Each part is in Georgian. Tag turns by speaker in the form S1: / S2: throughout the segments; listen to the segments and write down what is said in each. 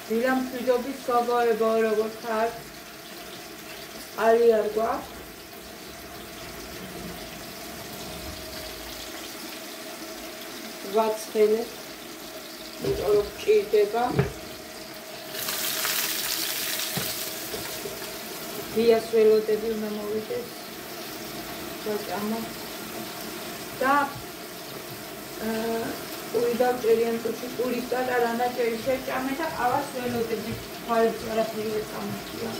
S1: დილამშვიდობის გოგოებო, როგორ ხარ? ალი არ გვაქვს? ვაცხელე, იმიტომ რომ ჭირდება. დიას ველოდები უნდა მოვიდეს. ვაჭამა. და უიდან ჭერიანტოში პურის წატარანა ჭერი შეჭამე და ყავას ველოდები. ხალხს არაფერი ვერ წამოწია.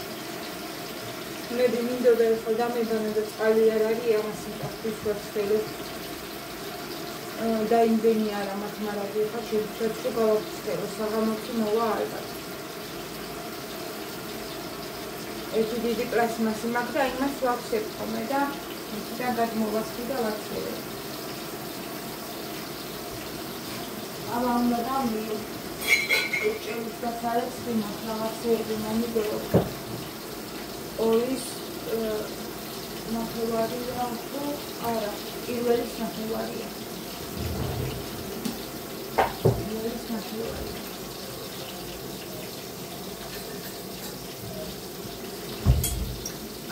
S1: მე მინდოდა ხო დამედონა და წყალი არ არის, ამას იმპაქტის ვაცხელე. და იმდენი არა მათ მარადი ხა შეიძლება რომ გავაფრთხილო საღამოთი მოვა ალბათ. ერთი დიდი პლასმასი მაქვს და იმას ვახსებ ხოლმე და ისიდან გადმოვასხი და ვახსოვე. აბა უნდა დავიო. უჭერს და სარეს იმას რაღაცეები მომიგეო. ორის ნახევარი რა თუ არა, პირველი ნახევარია.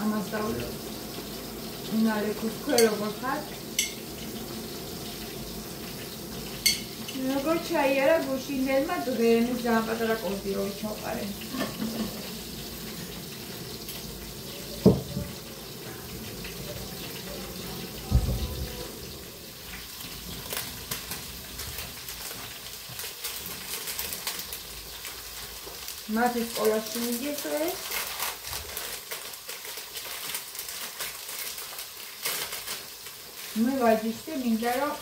S1: ამას დავлю. ნალექოს ქეროგოს ხარ. როგორ ჩაიარა გუშინდელმა დღეები ძალიან პატარა კორდი რო ჩავყარე. მათ სკოლაში მიდის ეს მე ვაჯიშტე მინდა რომ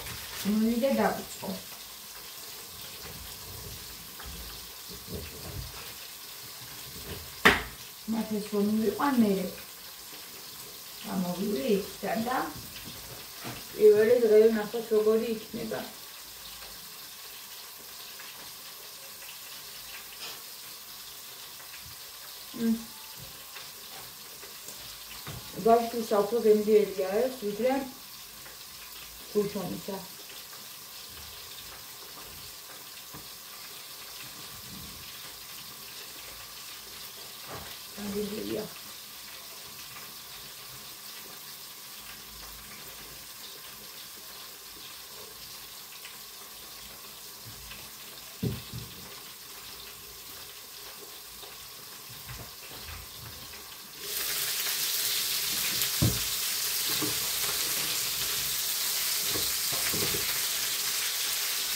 S1: მივიდე დავიწყო მათ ეს რომ მივიყვან მე ამოვიდე იქიდან და პირველი დღე ნახოთ როგორი იქნება Βάζω τους αυτούς δεν διέλυες, βιτρέ, κουσόνισα. Αγγελία.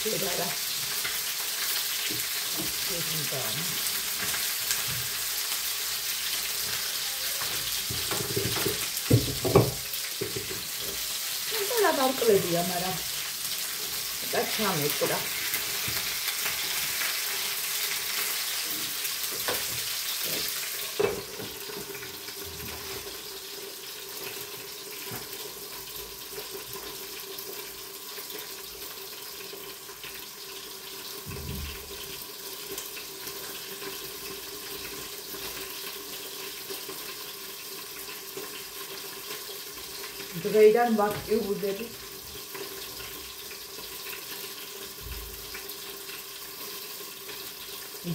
S1: Era. Non la barcleria, mara. Facciamo ora. დღეიდან ვაქტიურდები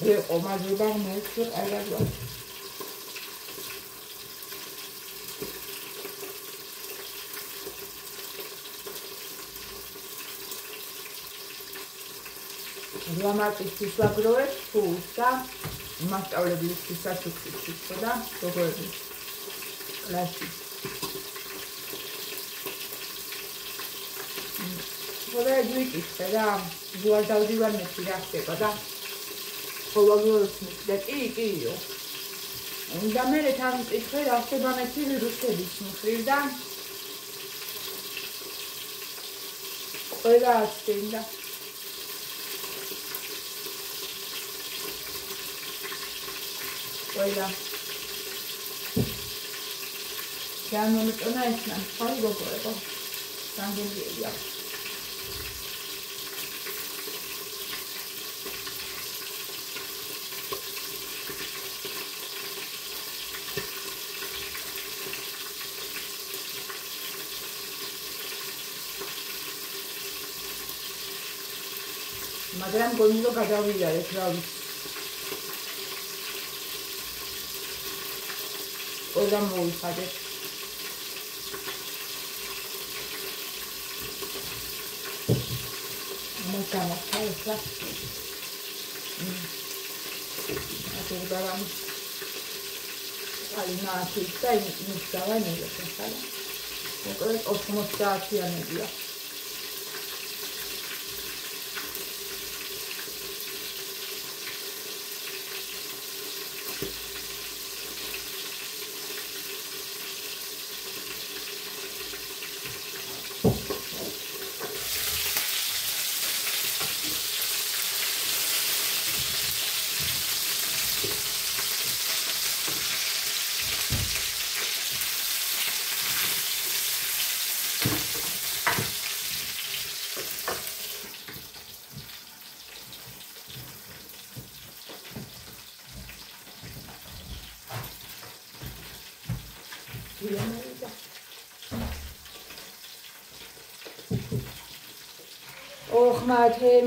S1: ზე ყომაზება მე შეყარება ლამატის ვაგროვებ ფულს და მასშტაბლებლის სასუქში და როგორი კლასი Ωραία, γλυκίστε, და ზουარ დავდივანებში რა ხდება და ხოლმე და კიო. და მე თან მკითხე რა ხდება მეთილი რუსების მხრივ და ყველა ასწინდა. ყველა. გამომწონა ესნა, ხალ გოგოებო. სანგელია. მაგრამ გონილო გადავიარეთ რა ვიცი სკოლა მოვიხადეთ. გამახსა ახლა. აბერბარამ ალინაათი და იმის გავანებთ ახლა. მოკლედ 90-იანებია.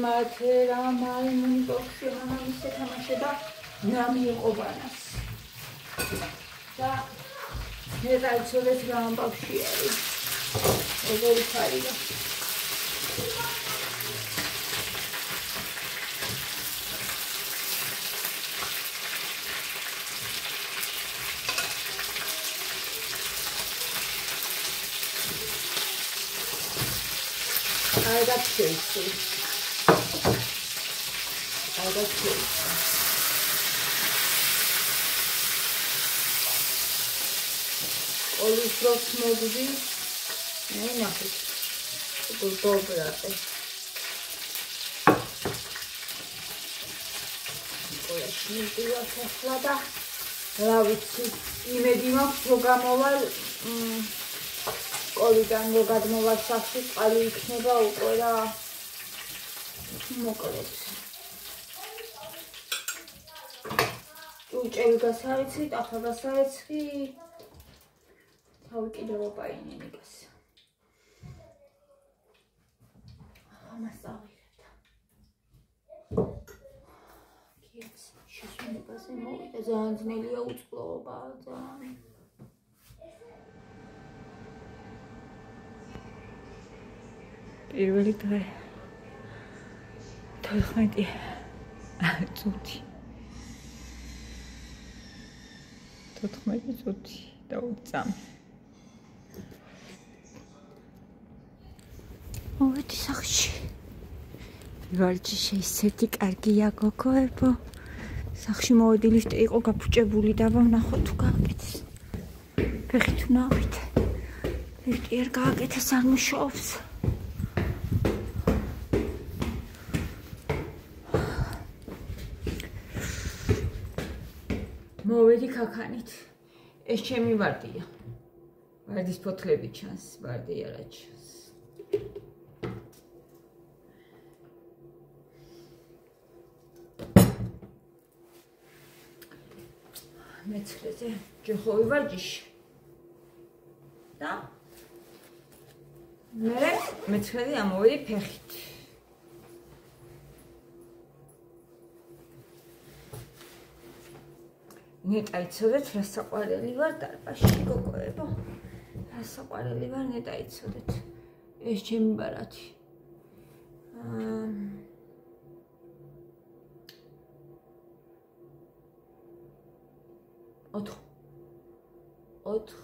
S1: მათე რა მაიმუნი ბოქში მამამისე თამაშება ნამიყვანას და მე დაიცოდეთ რა ამბავში არის როგორი ხარია I got tasty. Olive roast mogudi. Ne yapayım? Bu dobra. Ola şimdi yapacağız. Lavitsi. İmediğim programlar. Qolიდან რო გადმოვალ სახში წყალი იქნება უკვე რა მოკლედ ჭურჭელი გასარიცი, ტაფა გასარიცი თავი კიდევ ოპაინე ნიკას ამას ავიღეთ კიც შესვენებაზე მოვიდა ძალიან ძნელია უწყლობა ძალიან პირველი დღე 14 წუთი 14 წუთი დაუწამ მოვედი სახში ვარჯიში ისეთი კარგია გოგოებო სახში მოვედი ლიფტი იყო გაფუჭებული და ვნახო თუ გააკეთეს ფეხით ვნახეთ ლიფტი არ გააკეთეს არ მუშაობს მოვედი ქაქანით. ეს ჩემი ვარდია. ვარდის ფოთლები ჩანს, ვარდი არა ჩანს. მეცხრეზე ჯოხოვი ვარჯიში. და მე მეცხრეზე ამოვედი ფეხით. ნეტა იცოდეთ რა საყვარელი ვარ დარბაზში გოგოებო რა საყვარელი ვარ ნეტა იცოდეთ ეს ჩემი ბარათი ოთხ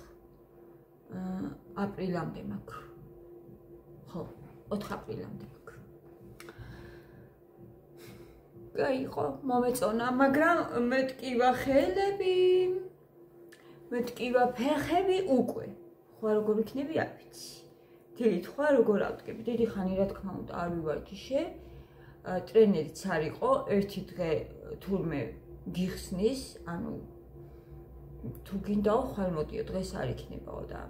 S1: აპრილამდე მაქვს ხო 4 აპრილამდე მაქვს გაიყო მომეწონა მაგრამ მეტკივა ხელები მეტკივა ფეხები უკვე ხო როგორ იქნები არ ვიცი თითქოს ხო როგორ ავდგები დიდი ხანი რა თქმა უნდა არ ვივარჯიშე ტრენერიც არ იყო ერთი დღე თურმე გიხსნის ანუ თუ გინდაო ხვალ მოდიო დღეს არ იქნებაო და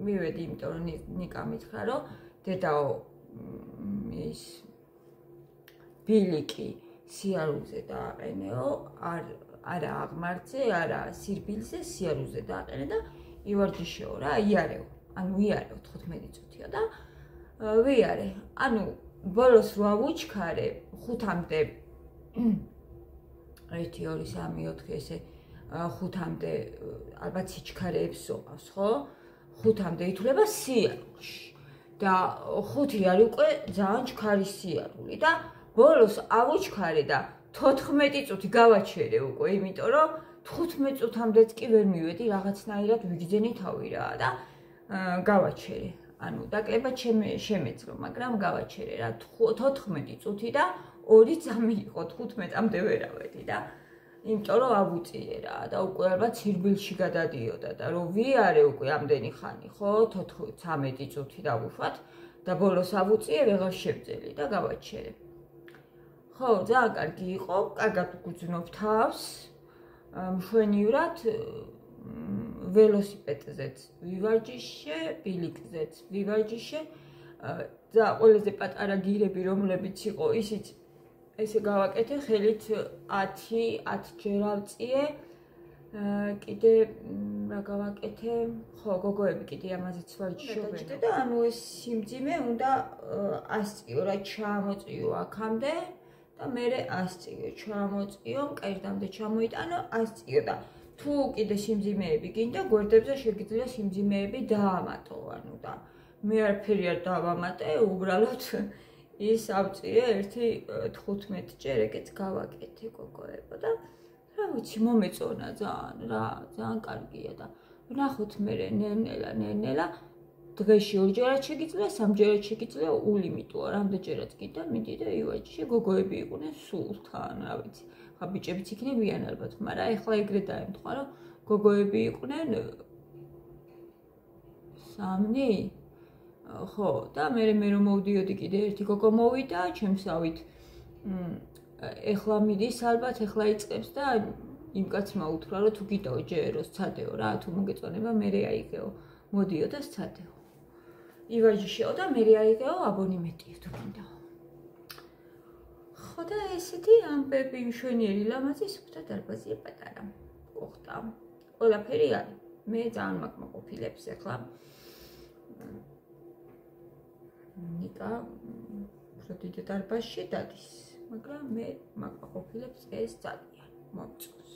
S1: მივედი იმიტომ რომ ნიკა მითხრა რომ დედაო ის ბილიკი სიარულზე დააყენეო არა აღმართზე არა სირბილზე სიარულზე დააყენე და ივარჯიშეო რა იარეო ანუ იარეო 14 წუთია და ვიარე ანუ ბოლოს რო ავუჩქარე 5-მდე 1 2 3 4 ესე
S2: 5-მდე ალბათ სიჩქარეებს ოყავს, ხო? 5-მდე ითვლება სიარულში. და 5 არის უკვე ძალიან ჩქარი სიარული და ბოლოს ავუჩქარე და 14 წუთი გავაჩერე უკვე, იმიტომ რომ 15 წუთამდეც კი ვერ მივედი, რაღაცნაირად ვიგრძენი თავი რა და გავაჩერე. ანუ დაკლება შემეძლო, მაგრამ გავაჩერე რა 14 წუთი და 2 წამი იყო 15-მდე ვერავედი და იმიტომ რომ ავუწიე რა და უკვე ალბათ სირბილში გადადიოდა და რომ ვიარე უკვე ამდენი ხანი, ხო, 13 წუთი დავუშვათ და ბოლოს ავუწიე, ვეღარ შევძელი და გავაჩერე. ხო, ძალიან კარგი იყო, კარგად ვგრძნობ თავს. მშვენივრად ველოსიპედზეც ვივარჯიშე, ბილიკზეც ვივარჯიშე და ყველაზე პატარა გირები, რომლებიც იყო, ისიც ესე გავაკეთე, ხელით 10 ჯერ ავწიე, კიდე რა გავაკეთე, ხო, გოგოები კიდე ამაზეც ვარჯიშობენ და ანუ ეს სიმძიმე უნდა ასწიო, რა ჩაამოწიო აქამდე და მერე ასწიო, ჩაამოწიო, მკერდამდე ჩამოიტანო, ასწიო და თუ კიდე სიმძიმეები გინდა, გვერდებზე შეგიძლია სიმძიმეები დაამატო, ანუ და მე არაფერი არ დავამატე, უბრალოდ ის ავწიე 15 ჯერ ეგეც გავაკეთე გოგოებო და რა ვიცი მომეწონა ძალიან კარგია და ვნახოთ მე ნელ-ნელა დღეში 2 ჯერად შეგიძლია, 3 ჯერად შეგიძლია უlimitოა, რამდენჯერაც კიდე მიდი და ივაჯიშე, გოგოები იყვნენ სულთან, რა ვიცი. ხა ბიჭებიც იქნებიან ალბათ, მაგრამ ეხლა ეგრე დაემთხვა, რომ გოგოები იყვნენ 3 ხო, და მე რომ მოვდიოდი კიდე ერთი გოგო მოვიდა, ჩემსავით. ეხლა მიდის ალბათ, ეხლა იწყებს და იმ კაცმა უთხრა, რომ თუ გიტო ჯერო სცადეო რა, თუ მოგეწონება მე აიღეო. მოდიო და სცადეო. ივაჯიშეო და მე აიღეო აბონემენტი თუ გინდა. ხო და ესეთი ამბები მშვენიერი ლამაზი სუფთა დარბაზია პატარა. გოხტა. ყველაფერი არის. მე ძალიან მაკმაყოფილებს ეხლა. ნიკა ფროდი დარბაზში დადის, მაგრამ მე მაკმაყოფილებს ეს ძალიან მომწონს.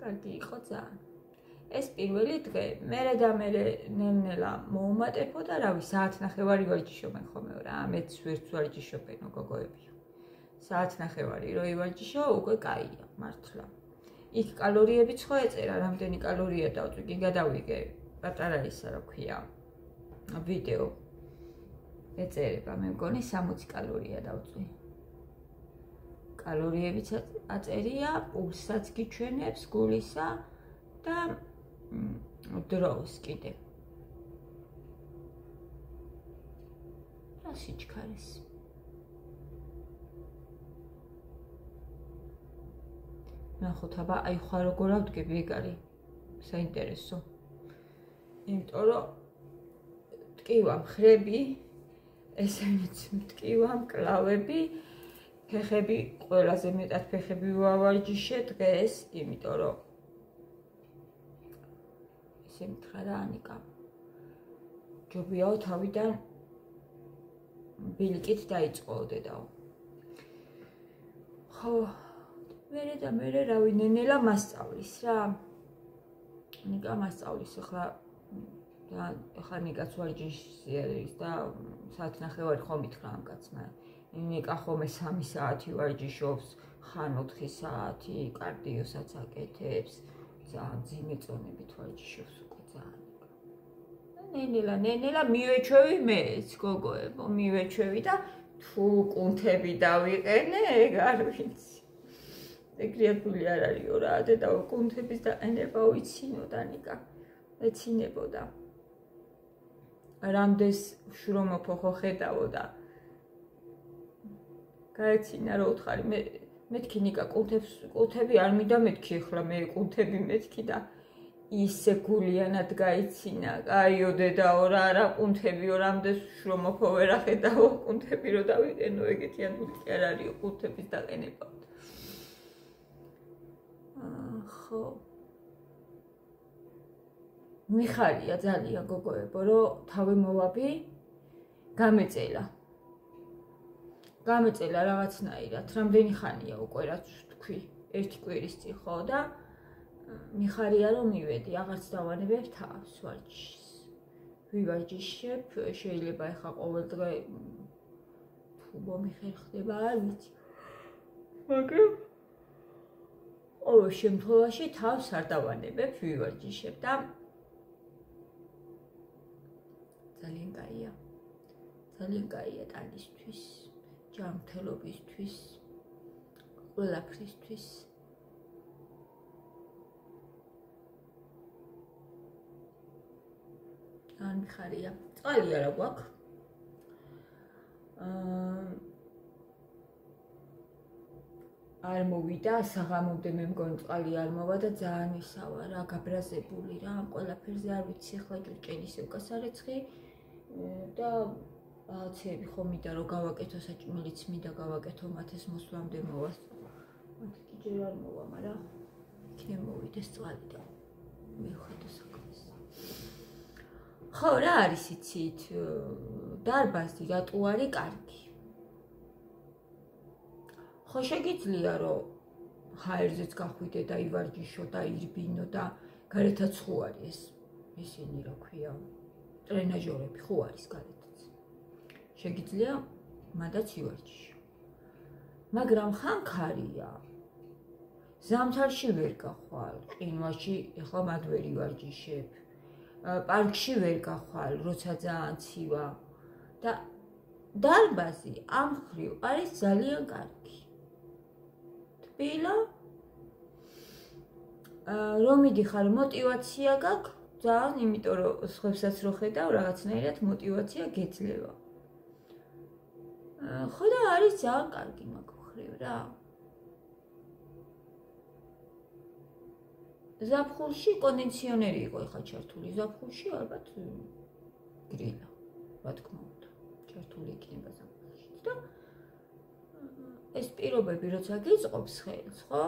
S2: კარგი იყო ძალიან. ეს პირველი დღე, მერე და მერე ნელ-ნელა მოუმატებო და რავი, საათნახევარი ვარჯიშობენ ხოლმე რა, მეც ვერც ვარჯიშობენო გოგოები. საათნახევარი რო ივარჯიშო, უკვე კაია, მართლა. იქ კალორიებიც ხო ეწერა, რამდენი კალორია დავწვი, კი გადავიგე. პატარა ისა რა ქვია ვიდეო ეწერება მე მგონი 60 კალორია დავწვი კალორიებიც აწერია პულსაც გიჩვენებს გულისა და დროს კიდე რა სიჩქარეს ნახოთ აბა აი ხა როგორ ავდგები ეგ არის საინტერესო იმიტომ რომ ტკივა მხრები, ესენიც ტკივა მკლავები, ფეხები ყველაზე მეტად ფეხები ვავარჯიშე დღეს, იმიტომ რომ ესე მითხრა რა ანიკა. ჯობიაო თავიდან ბილიკით დაიწყო დედაო. ხო, მერე და მერე რავი ნენელა მასწავლის რა. ნიკა მასწავლის ახლა და ახლა ნიკაც ვარჯიშში არის და საათნახევარი ხომ ითხრა ამ კაცმა. ნიკა ხოლმე 3 საათი ვარჯიშობს, ხან 4 საათი კარდიოსაც აკეთებს, ძალიან ძიმე წონებით ვარჯიშობს უკვე ძალიან. ნენელა მივეჩვევი მეც გოგოებო, მივეჩვევი და თუ კუნთები დავიყენე, ეგ არ ვიცი. ეგრეადული არ არისო რა, დედაო კუნთების დაყენება ვიცინოდა ნიკა. ეცინებოდა. რამდენს შრომობო ხო ხედავო და გაეცინა რა უთხარი მეთქი ნიკა კუნთები არ მინდა მეთქი ახლა მე კუნთები მეთქი და ისე გულიანად გაიცინა კაიო დედაო რა კუნთებიო რამდენს შრომობო ვერა ხედავო კუნთები რო დავიყენო ეგეთი ადული არ არისო კუნთების დაყენება ხო მიხარია ძალიან გოგოებო რომ თავი მოვაბი გამეწელა გამეწელა რაღაცნაირად, რამდენი ხანია უკვე რაც თქვი, ერთი კვირის წინ ხო და მიხარია რომ მივედი, აღარც დავანებებ თავს ვარჯიშს. ვივარჯიშებ, შეიძლება ეხა ყოველდღე თუ მომიხერხდება, არ ვიცი. მაგრამ ყოველ შემთხვევაში თავს არ დავანებებ, ვივარჯიშებ და ძალიან კაია. ძალიან კაია ტანისთვის, ჯანმრთელობისთვის, ყველაფრისთვის. ძალიან მიხარია. წყალი არა გვაქვს. არ მოვიდა საღამომდე მე მგონი წყალი არ მოვა და ძალიან ისავა რა, გაბრაზებული რა, ამ ყველაფერზე არ ვიცი ახლა ჭურჭელის უკასარეცხი და რაღაცეები ხომ მინდა რომ გავაკეთო საჭმელიც მინდა გავაკეთო მათეს მოსვლამდე მოვას. მათი კი ჯერ არ მოვა, მაგრამ იქნებ მოვიდეს წყალი და მივხედო საქმეს. ხო რა არის იცით, დარბაზი რატო არის კარგი? ხო შეგიძლია რომ ჰაერზეც გახვიდე და ივარჯიშო და ირბინო და გარეთაც ხო არის ისინი რა ქვია ტრენაჟორები ხო არის გარეთაც. შეგიძლია მანდაც ივარჯიშო. მაგრამ ხანქარია. ზამთარში ვერ გახვალ, ყინვაში ეხლა მათ ვერ ივარჯიშებ. პარკში ვერ გახვალ, როცა ძალიან ცივა და დარბაზი ამ ხრივ არის ძალიან კარგი. თბილა რომ მიდიხარ მოტივაცია გაქვს ძალიან, იმიტომ რომ სხვებსაც რო ხედავ რაღაცნაირად მოტივაცია გეძლევა. ხო და არის ძალიან კარგი მაგ ხრივ რა. ზაფხულში კონდიციონერი იყო ეხა ჩართული, ზაფხულში ალბათ გრილა, რა თქმა უნდა, ჩართული იქნება ზაფხულში და ეს პირობები როცა გიწყობს ხელს, ხო?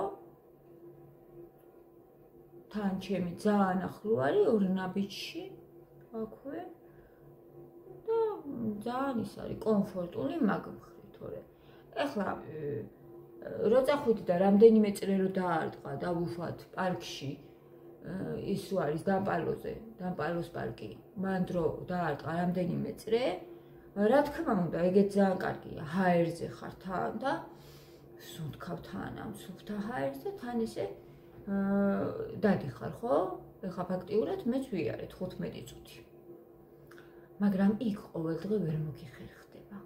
S2: თან ჩემი ძალიან ახლო არის ორნაბიჯში, აქვე და ძალიან ის არის კომფორტული მაგ მხრივ, თორე ეხლა როცა ხვიდე და რამდენიმე წრე რო დაარტყა და ვუფათ პარკში ის რო არის დამპალოზე, დამპალოს პარკი, მან დრო დაარტყა რამდენიმე წრე, რა თქმა უნდა, ეგეც ძალიან კარგია, ჰაერზე ხარ თან და სუნთქავ თან ამ სუფთა ჰაერზე, თან ესე დადიხარ, ხო? ეხლა ფაქტიურად მეც ვიარეთ 15 წუთი. მაგრამ იქ ყოველდღე ვერ მოგიხერხდება.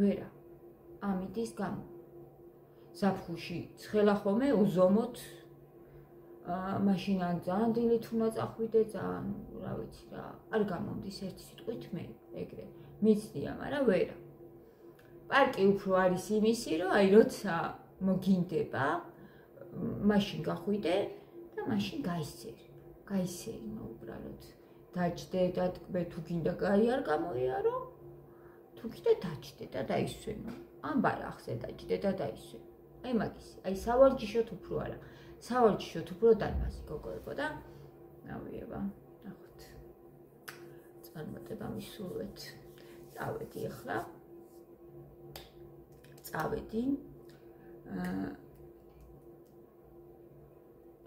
S2: ვერა. ამიდის გამო. ზაფხულში ცხელა ხომე უზომოთ მაშინ ან ძალიან დილით უნდა წახვიდე, ძალიან რა ვიცი რა, არ გამომდის ერთი სიტყვით მე ეგრე. მიცდია, მაგრამ ვერა. პარკი უფრო არის იმისი, რომ აი როცა მოგინდება, მაშინ გახვიდე და მაშინ გაისერი უბრალოდ. დაჭდე და ტკბე თუ გინდა კაი არ გამოიარო, თუ კიდე დაჭდე და დაისვენო. ან ბარახზე დაჭდე და დაისვენო. აი მაგისი, აი სავარჯიშოთ უფრო არა. სავარჯიშოთ უფრო დარბაზი გოგოებო და ავიება. ნახოთ. წარმატება მისულვეთ. წავედი ახლა. წავედი.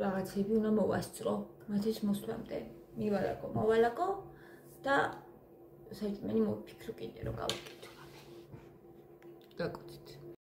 S2: რაღაცები უნდა მოვასწრო, მათის მოსვლამდე. მოვალაკო და საჭმელი მოვიფიქრო კიდე რომ გავაკეთო. გაკეთე.